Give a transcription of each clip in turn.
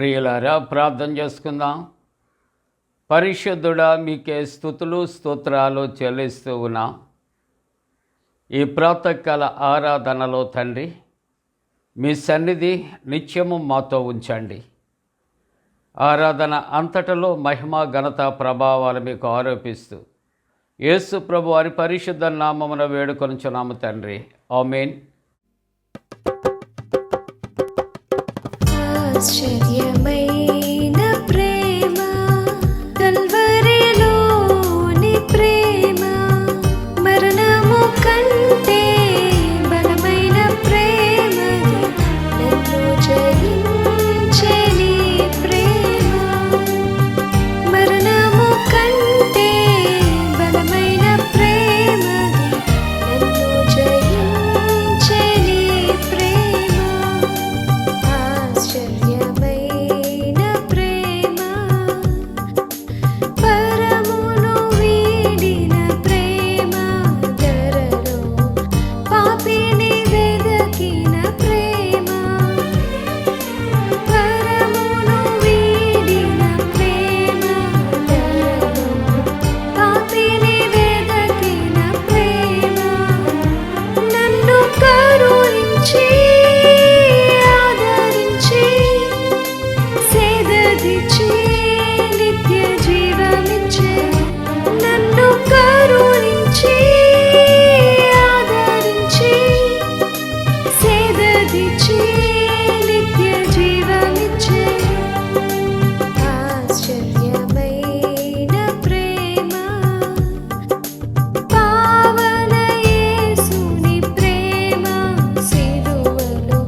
ప్రియులారా, ప్రార్థన చేసుకుందాం. పరిశుద్ధుడా, మీకే స్తుతులు స్తోత్రాలు చెల్లిస్తూ ఉన్నా. ఈ ప్రాతకాల ఆరాధనలో తండ్రి, మీ సన్నిధి నిత్యము మాతో ఉంచండి. ఆరాధన అంతటలో మహిమ ఘనత ప్రభావాలు మీకు ఆరోపిస్తూ యేసు ప్రభు వారి పరిశుద్ధ నామమున వేడుకొనుచున్నాము తండ్రి. ఆమేన్. ఆశ్చర్యమైన ప్రేమ, కల్వరిలోని ప్రేమ, మరణము కంటే బలమైన ప్రేమ, నన్ను జయించే నీ ప్రేమ. మరణము కంటే బలమైన ప్రేమ, నన్ను జయించే నీ ప్రేమ. ఆశ్చర్యమైన ప్రేమ, పరమును వీడిన ప్రేమ, ధరలో పాపిని వెదకిన ప్రేమ. పరమును వీడిన ప్రేమ, ధరలో పాపిని వెదకిన ప్రేమ. నన్ను కరుణించి ఆదరించి సేదదీచి నిత్య జీవమిచ్చే. నన్ను కరుణించి ఆదరించి సేదదీచి నిత్య జీవమిచ్చే. ఆశ్చర్యమైన ప్రేమ, పావన యేసుని ప్రేమ, సిలువలో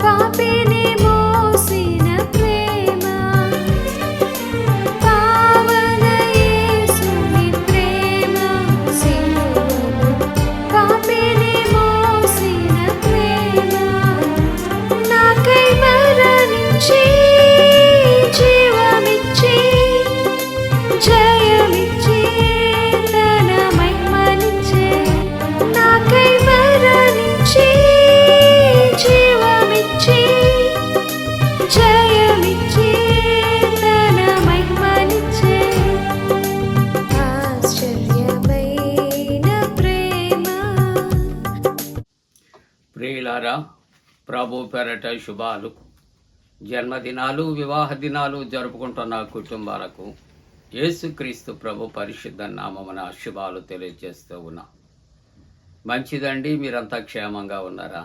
పాపిని మోసిన ప్రేమ. పావన యేసుని ప్రేమ, సిలువలో పాపిని మోసిన ప్రేమ. నాకై మరణించి జీవమిచ్చి జయమిచ్చి తన మహిమనిచ్చే. నాకై మరణించి జీవమిచ్చి జయమిచ్చి తన మహిమనిచ్చే. ఆశ్చర్యమైన ప్రేమ. ప్రియులారా, ప్రభు పేరట శుభాలు. జన్మదినాలు, వివాహ దినాలు జరుపుకుంటున్న కుటుంబాలకు యేసుక్రీస్తు ప్రభు పరిశుద్ధ నామమున శుభాలు తెలియజేస్తూ ఉన్నా. మంచిదండి, మీరంతా క్షేమంగా ఉన్నారా?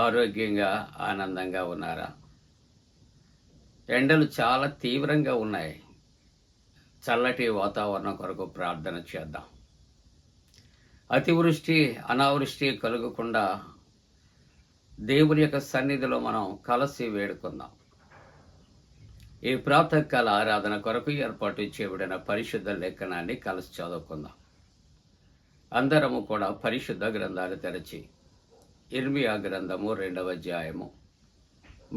ఆరోగ్యంగా ఆనందంగా ఉన్నారా? ఎండలు చాలా తీవ్రంగా ఉన్నాయి. చల్లటి వాతావరణం కొరకు ప్రార్థన చేద్దాం. అతివృష్టి అనావృష్టి కలగకుండా దేవుని యొక్క సన్నిధిలో మనం కలిసి వేడుకుందాం. ఈ ప్రాతకాల ఆరాధన కొరకు ఏర్పాటు చేయబడిన పరిశుద్ధ లేఖనాన్ని కలిసి చదువుకుందాం. అందరము కూడా పరిశుద్ధ గ్రంథాలు తెరచి ఇర్మియా గ్రంథము 2వ అధ్యాయము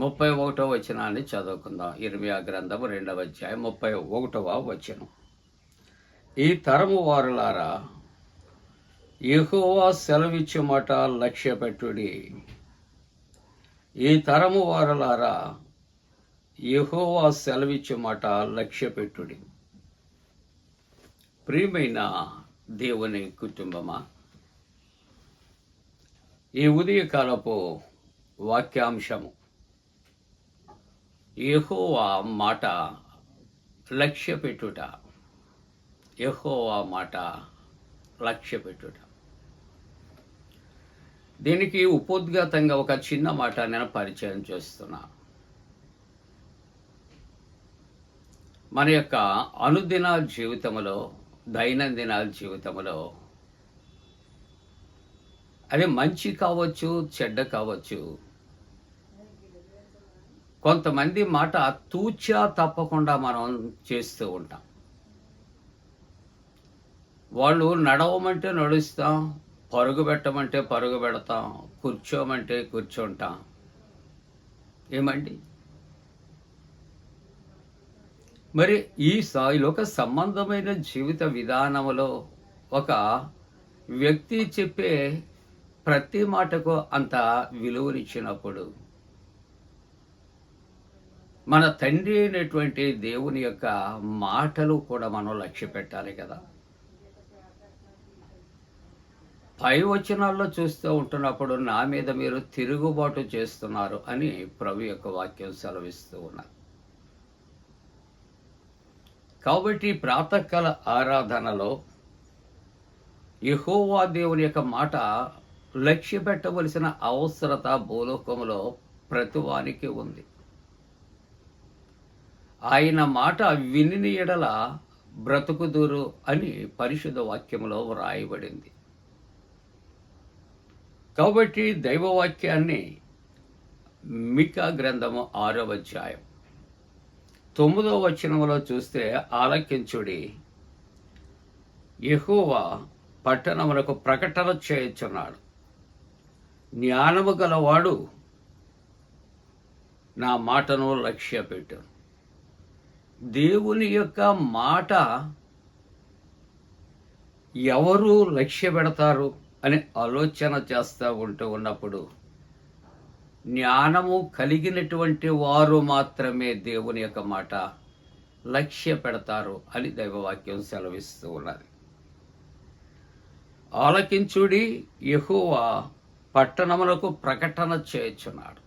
31వ వచనాన్ని చదువుకుందాం. ఇర్మియా గ్రంథము 2వ అధ్యాయం 31వ వచనం. ఈ తరము వారులారా, యెహోవా సెలవిచ్చు మాట లక్ష్య పెట్టుడి. ఈ తరము వారులారా, యెహోవా సెలవిచ్చు మాట లక్ష్య పెట్టుడి. ప్రియమైన దేవుని కుటుంబమా, ఈ ఉదయకాలపు వాక్యాంశము యెహోవా మాట లక్ష్య పెట్టుట. యెహోవా మాట లక్ష్య పెట్టుట. దీనికి ఉపోద్ఘాతంగా ఒక చిన్న మాట నేను పరిచయం చేస్తున్నా. మన యొక్క అనుదిన జీవితంలో, దైనందిన జీవితంలో, అది మంచి కావచ్చు, చెడ్డ కావచ్చు, కొంతమంది మాట తూచా తప్పకుండా మనం చేస్తూ ఉంటాం. వాళ్ళు నడవమంటే నడుస్తాం, పరుగు పెట్టమంటే పరుగు పెడతాం, కూర్చోమంటే కూర్చుంటాం. ఏమండి, మరి ఈ లోక సంబంధమైన జీవిత విధానంలో ఒక వ్యక్తి చెప్పే ప్రతి మాటకు అంత విలువనిచ్చినప్పుడు మన తండ్రి అయినటువంటి దేవుని యొక్క మాటలు కూడా మనం లక్ష్య పెట్టాలి కదా. పై వచనాల్లో చూస్తూ ఉంటున్నప్పుడు నా మీద మీరు తిరుగుబాటు చేస్తున్నారు అని ప్రభు యొక్క వాక్యం సెలవిస్తూ ఉన్నారు. కాబట్టి ప్రాతకాల ఆరాధనలో యెహోవా దేవుని యొక్క మాట లక్ష్య పెట్టవలసిన అవసరత భూలోకంలో ప్రతివానికి ఉంది. ఆయన మాట విని ఎడల బ్రతుకుదురు అని పరిశుద్ధ వాక్యంలో వ్రాయబడింది. కాబట్టి దైవవాక్యాన్ని మికా గ్రంథము 6వ అధ్యాయం 9వ వచనములో చూస్తే, ఆలకించుడి, యెహోవా పట్టణములకు ప్రకటన చేయుచున్నాడు, జ్ఞానము గలవాడు నా మాటను లక్ష్యపెట్టు. దేవుని యొక్క మాట ఎవరు లక్ష్య పెడతారు అని ఆలోచన చేస్తూ ఉన్నప్పుడు జ్ఞానము కలిగినటువంటి వారు మాత్రమే దేవుని యొక్క మాట లక్ష్య పెడతారు అని దైవవాక్యం సెలవిస్తూ ఉన్నది. ఆలకించుడి, యెహోవా పట్టణములకు ప్రకటన చేయుచున్నాడు.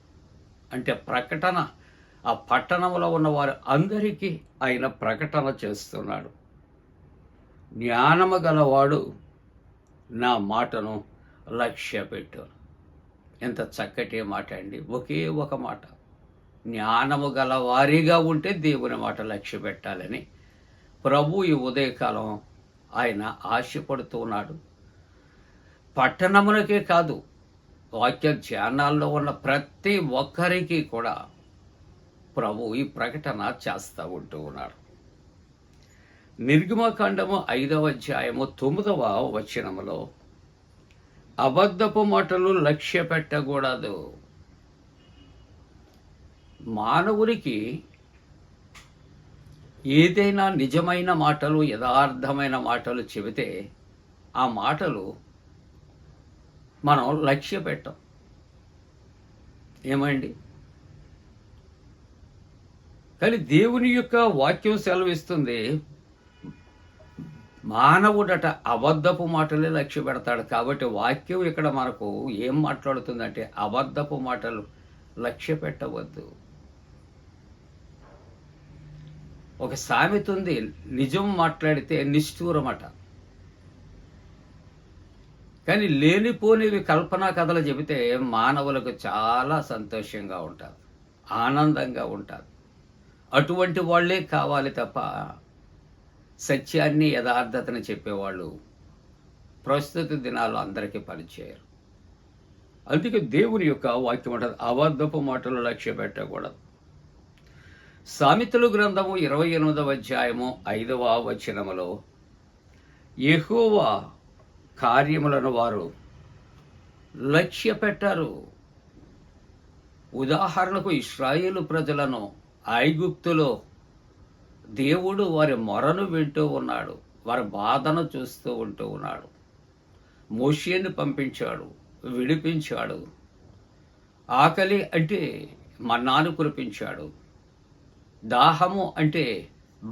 అంటే ప్రకటన, ఆ పట్టణంలో ఉన్న వారు అందరికీ ఆయన ప్రకటన చేస్తున్నాడు. జ్ఞానము గలవాడు నా మాటను లక్ష్యపెట్టు. ఎంత చక్కటి మాట అండి. ఒకే ఒక మాట, జ్ఞానము గల వారిగా ఉంటే దేవుని మాట లక్ష్య పెట్టాలని ప్రభు ఈ ఉదయకాలం ఆయన ఆశపడుతూ ఉన్నాడు. పట్టణములకే కాదు, వాక్య ధ్యానాల్లో ఉన్న ప్రతి ఒక్కరికి కూడా ప్రభు ఈ ప్రకటన చేస్తూ ఉంటూ ఉన్నాడు. నిర్గమకాండము 5వ అధ్యాయము 9వ వచనములో, అబద్ధపు మాటలు లక్ష్య పెట్టకూడదు. మానవునికి ఏదైనా నిజమైన మాటలు, యథార్థమైన మాటలు చెబితే ఆ మాటలు మనం లక్ష్య పెట్టం. ఏమండి? కానీ దేవుని యొక్క వాక్యం సెలవిస్తుంది, మానవుడట అబద్ధపు మాటలే లక్ష్య పెడతాడు. కాబట్టి వాక్యం ఇక్కడ మనకు ఏం మాట్లాడుతుందంటే అబద్ధపు మాటలు లక్ష్య పెట్టవద్దు. ఒక సామెత ఉంది, నిజం మాట్లాడితే నిష్ఠూరమట. కానీ లేనిపోనివి కల్పనా కథలు చెబితే మానవులకు చాలా సంతోషంగా ఉంటారు, ఆనందంగా ఉంటారు. అటువంటి వాళ్ళే కావాలి తప్ప సత్యాన్ని, యథార్థతని చెప్పేవాళ్ళు ప్రస్తుత దినాల్లో అందరికీ పనిచేయరు. అందుకే దేవుని యొక్క వాక్యం అంటారు, అబద్ధపు మాటలు లక్ష్య పెట్టకూడదు. సామెతలు గ్రంథము 28వ అధ్యాయము 5వ వచనములో, యెహోవా కార్యములను వారు లక్ష్య పెట్టారు. ఉదాహరణకు ఇశ్రాయేలు ప్రజలను ఐగుప్తులో దేవుడు వారి మొరను వింటూ ఉన్నాడు, వారి బాధను చూస్తూ ఉంటూ ఉన్నాడు. మోషేని పంపించాడు, విడిపించాడు. ఆకలి అంటే మన్నాను కురిపించాడు, దాహము అంటే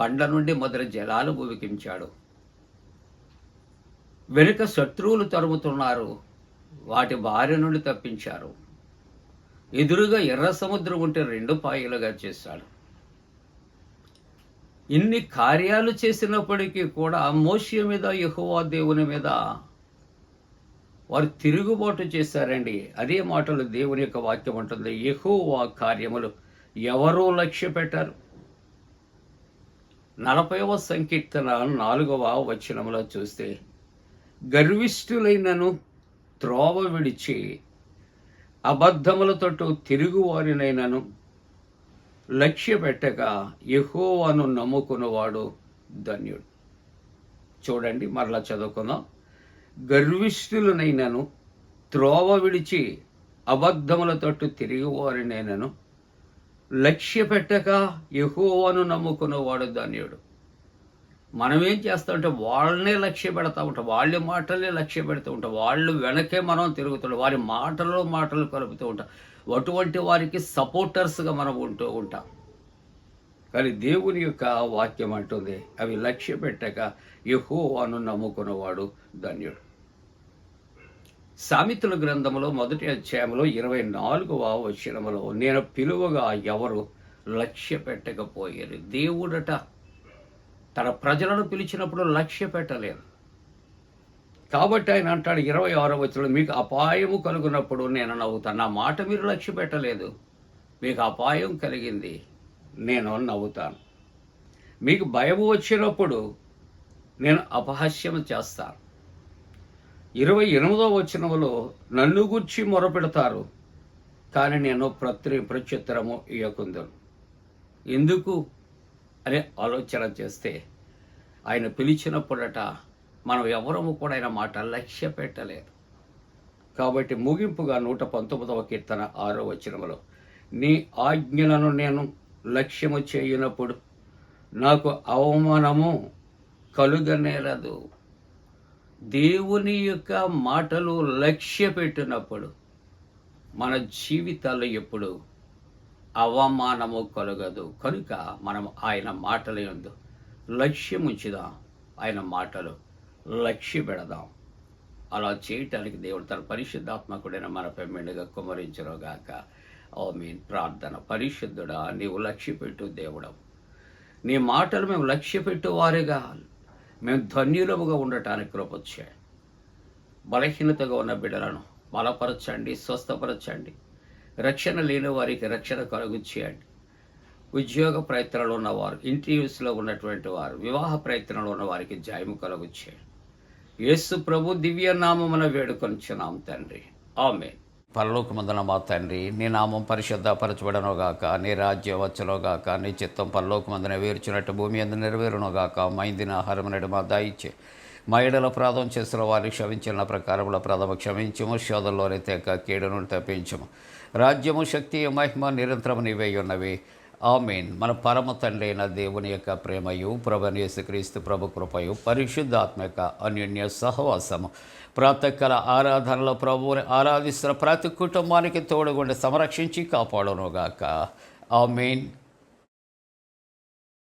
బండ నుండి మొదటి జలాలు ఉబికించాడు. వెనుక శత్రువులు తరుముతున్నారు, వాటి బారి నుండి తప్పించారు. ఎదురుగా ఎర్ర సముద్రం ఉంటే 2 పాయలుగా చేశాడు. ఇన్ని కార్యాలు చేసినప్పటికీ కూడా మోషే మీద, యెహోవా దేవుని మీద వారు తిరుగుబాటు చేశారండి. అదే మాటలు దేవుని యొక్క వాక్యం ఉంటుంది, యెహోవా కార్యములు ఎవరూ లక్ష్య పెట్టారు. 40వ సంకీర్తన 4వ వచనములో చూస్తే, గర్విష్ఠులైనను త్రోవ విడిచి అబద్ధములతోటి తిరుగువారినైనను లక్ష్య పెట్టక యెహోవాను నమ్ముకున్నవాడు ధన్యుడు. చూడండి, మరలా చదువుకుందాం. గర్విష్ఠులనైనను త్రోవ విడిచి అబద్ధములతోటి తిరిగివారినైనను లక్ష్య పెట్టక యెహోవాను నమ్ముకున్నవాడు ధన్యుడు. మనం ఏం చేస్తామంటే వాళ్ళనే లక్ష్య పెడతా ఉంటాం, వాళ్ళ మాటలే లక్ష్య పెడుతూ ఉంటాం, వాళ్ళు వెనకే మనం తిరుగుతుంటాం, వారి మాటలు కలుపుతూ ఉంటాం. అటువంటి వారికి సపోర్టర్స్గా మనం ఉంటూ ఉంటాం. కానీ దేవుని యొక్క వాక్యం అంటుంది అవి లక్ష్య పెట్టక యెహోవాను నమ్ముకున్నవాడు ధన్యుడు. సామెతల గ్రంథంలో 1వ అధ్యాయంలో 24వ వచనములో నేను పిలువగా ఎవరు లక్ష్య పెట్టకపోయారు. దేవుడట తన ప్రజలను పిలిచినప్పుడు లక్ష్య పెట్టలేదు. కాబట్టి ఆయన అంటాడు 26వ వచనంలో, మీకు అపాయము కలుగునప్పుడు నేను నవ్వుతాను. నా మాట మీరు లక్ష్య పెట్టలేదు, మీకు అపాయం కలిగింది, నేను నవ్వుతాను. మీకు భయము వచ్చినప్పుడు నేను అపహాస్యం చేస్తాను. 28వ వచనములో నన్ను గూర్చి మొరపెడతారు, కానీ నేను ప్రత్యుత్తరము ఇయ్యకుందును. ఎందుకు అని ఆలోచన చేస్తే ఆయన పిలిచినప్పుడట మనం ఎవరము కూడా ఆయన మాట లక్ష్య పెట్టలేదు. కాబట్టి ముగింపుగా 119వ కీర్తన 6వ వచనములో, నీ ఆజ్ఞలను నేను లక్ష్యము చేయునప్పుడు నాకు అవమానము కలుగనేరదు. దేవుని యొక్క మాటలు లక్ష్య పెట్టినప్పుడు మన జీవితాల్లో ఎప్పుడు అవమానము కలగదు. కనుక మనం ఆయన మాటల యందు లక్ష్యం ఉంచుదాం, ఆయన మాటలు లక్ష్య పెడదాం. అలా చేయటానికి దేవుడు తన పరిశుద్ధాత్మకుడైన మనపై మెండుగా కుమ్మరించునుగాక. ఆమేన్. ప్రార్థన. పరిశుద్ధుడా, నీవు లక్ష్యపెట్టు దేవుడవు. నీ మాటలు మేము లక్ష్యపెట్టు వారిగా మేము ధన్యులముగా ఉండటానికి కృపొచ్చాయి. బలహీనతగా ఉన్న బిడ్డలను బలపరచండి, స్వస్థపరచండి. రక్షణ లేని వారికి రక్షణ కలుగుచేయండి. ఉద్యోగ ప్రయత్నాలు ఉన్నవారు, ఇంటర్వ్యూస్లో ఉన్నటువంటి వారు, వివాహ ప్రయత్నంలో ఉన్న వారికి జయము కలుగుచేయండి. యేసు ప్రభు దివ్య నామమున వేడుకొనుచున్నాం తండ్రి. ఆమేన్. పరలోకమందున మా తండ్రి, నీ నామం పరిశుద్ధపరచబడనుగాక, నీ రాజ్యం వచ్చునుగాక, నీ చిత్తం పరలోకమందున వేర్చినట్టు భూమి అందు నెరవేరునుగాక. మా ఇందిన ఆహారం నేడు మా దయచే, మా ఎడల అపరాధం చేసిన వారిని క్షమించిన ప్రకారముల అపరాధము క్షమించము, శోధనలోని తెక కీడును తప్పించము. రాజ్యము, శక్తి, మహిమ నిరంతరము నీవే ఉన్నవి. ఆమేన్. మన పరమ తండ్రి అయిన దేవుని యొక్క ప్రేమయు, ప్రభువైన యేసుక్రీస్తు ప్రభు కృపయు, పరిశుద్ధాత్మ యొక్క అన్యోన్య సహవాసము ప్రాతకాల ఆరాధనలో ప్రభువుని ఆరాధిస్తున్న ప్రతి కుటుంబానికి తోడుగుండి సంరక్షించి కాపాడునుగాక. ఆమేన్.